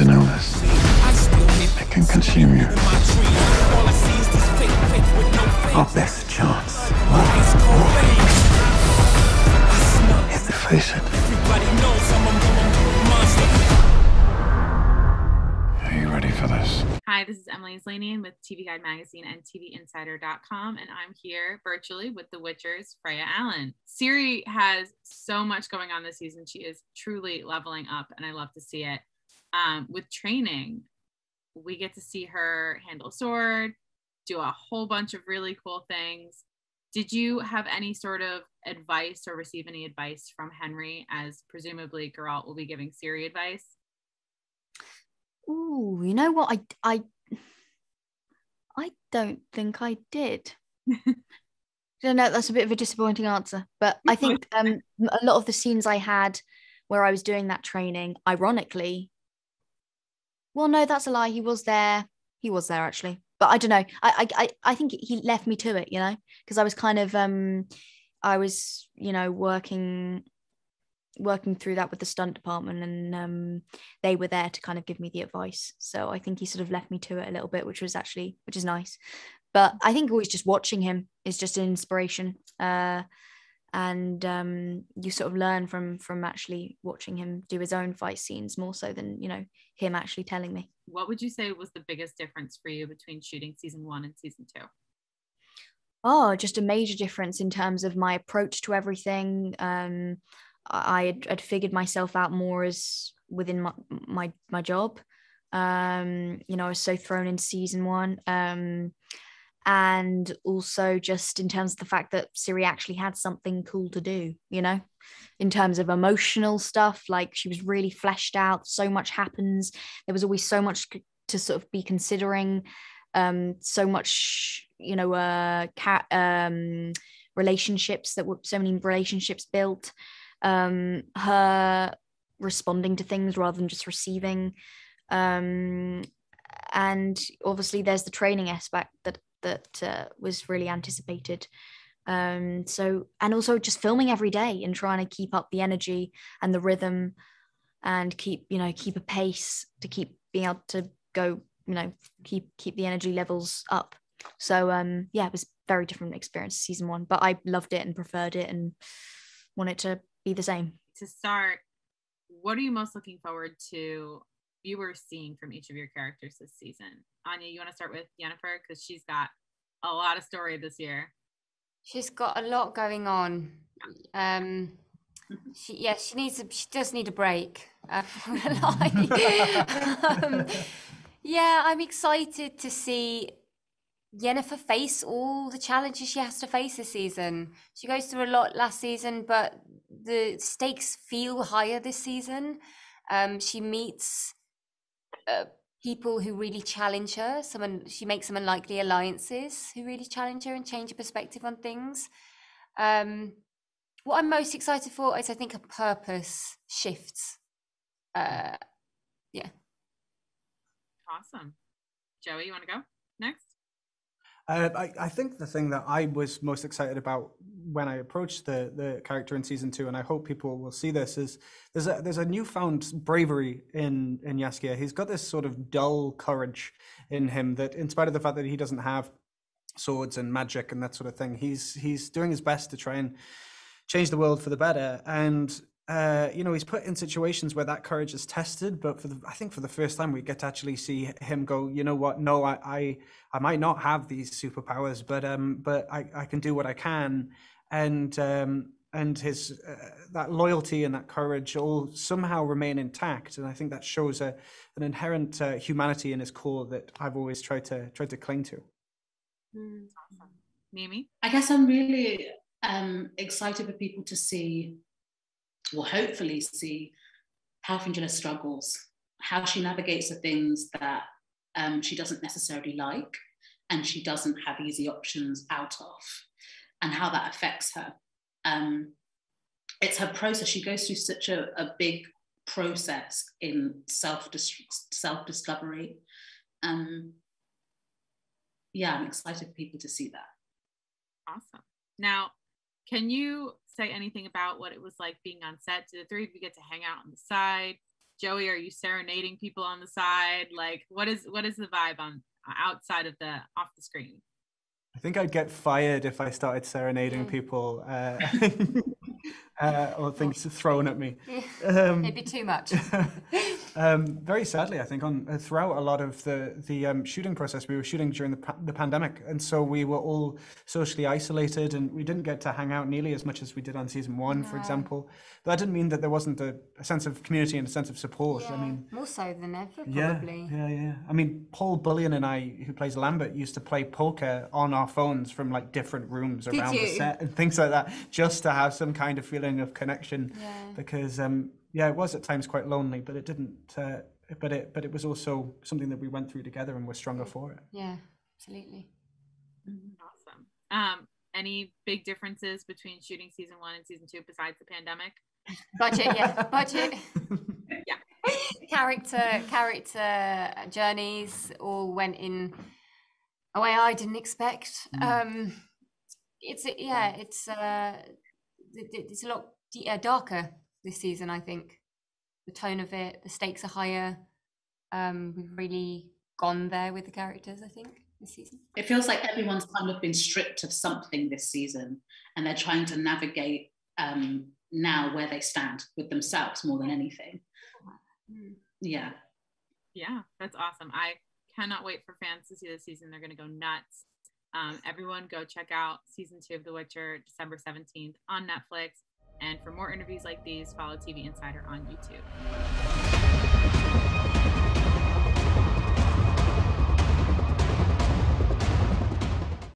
is an illness. It can consume you. Our best chance is to face it. Are you ready for this? Hi, this is Emily Slanian with TV Guide Magazine and TVinsider.com, and I'm here virtually with The Witcher's freyaallan. Ciri has so much going on this season. She is truly leveling up, and I love to see it. With training, we get to see her handle a sword, do a whole bunch of really cool things. Did you have any sort of advice or receive any advice from Henry, as presumably Geralt will be giving Ciri advice? Ooh, you know what? I don't think I did. I don't know, that's a bit of a disappointing answer. But I think a lot of the scenes I had where I was doing that training, ironically, well, no, that's a lie. He was there. He was there, actually. But I don't know. I think he left me to it, you know, because I was kind of, I was, you know, working through that with the stunt department, and they were there to kind of give me the advice. So I think he sort of left me to it a little bit, which is nice. But I think always just watching him is just an inspiration, and you sort of learn from actually watching him do his own fight scenes more so than, you know, him actually telling me. What would you say was the biggest difference for you between shooting season 1 and season 2? Oh, just a major difference in terms of my approach to everything. I'd figured myself out more as within my job. You know, I was so thrown in season 1. And also just in terms of the fact that Ciri actually had something cool to do, you know, in terms of emotional stuff. Like, she was really fleshed out. So much happens. There was always so much to sort of be considering. So much, you know, relationships so many relationships built. Her responding to things rather than just receiving. And obviously there's the training aspect that was really anticipated. So, and also just filming every day and trying to keep up the energy and the rhythm and keep a pace to keep being able to go, you know, keep the energy levels up. So yeah, it was a very different experience season 1, but I loved it and preferred it and want it to be the same. To start, what are you most looking forward to viewers seeing from each of your characters this season? Anya, you want to start with Yennefer, because she's got a lot of story this year. She's got a lot going on. She does need a break. Yeah, I'm excited to see Yennefer face all the challenges she has to face this season. She goes through a lot last season, but the stakes feel higher this season. She meets people who really challenge her. She makes some unlikely alliances who really challenge her and change her perspective on things. What I'm most excited for is, I think, her purpose shifts. Yeah. Awesome. Joey, you want to go next? I think the thing that I was most excited about when I approached the character in season 2, and I hope people will see this, is there's a newfound bravery in Jaskier. He's got this sort of dull courage in him that, in spite of the fact that he doesn't have swords and magic and that sort of thing, he's doing his best to try and change the world for the better. And you know, he's put in situations where that courage is tested, but I think for the first time we get to actually see him go, you know what, no, I might not have these superpowers, but I can do what I can. And his that loyalty and that courage all somehow remain intact. And I think that shows an inherent humanity in his core that I've always tried to cling to. Awesome. Mimi? I guess I'm really excited for people to see, or hopefully see, how Fringilla struggles, how she navigates the things that she doesn't necessarily like and she doesn't have easy options out of, and how that affects her. It's her process. She goes through such a big process in self-discovery. Yeah, I'm excited for people to see that. Awesome. Now, can you say anything about what it was like being on set? Did the three of you get to hang out on the side? Joey, are you serenading people on the side? Like, what is the vibe on outside of off the screen? I think I'd get fired if I started serenading people or things thrown at me. It'd be too much. Very sadly, I think throughout a lot of the shooting process, we were shooting during the pandemic, and so we were all socially isolated, and we didn't get to hang out nearly as much as we did on season 1, for example. But that didn't mean that there wasn't a sense of community and a sense of support. Yeah, I mean, more so than ever, probably. Yeah. I mean, Paul Bullion and I, who plays Lambert, used to play poker on our phones from like different rooms around the set and things like that, just to have some kind of feeling of connection. Yeah. Because it was at times quite lonely, but it didn't. But it was also something that we went through together, and we're stronger for it. Yeah, absolutely. Awesome. Any big differences between shooting season 1 and season 2 besides the pandemic? Budget. Yeah. Character journeys all went in a way I didn't expect. It's a lot darker this season. I think the tone of it, the stakes are higher. We've really gone there with the characters, I think, this season. It feels like everyone's kind of been stripped of something this season, and they're trying to navigate now where they stand with themselves more than anything. Yeah, that's awesome. I cannot wait for fans to see this season. They're going to go nuts. Everyone go check out season 2 of The Witcher, December 17th on Netflix. And for more interviews like these, follow TV Insider on YouTube.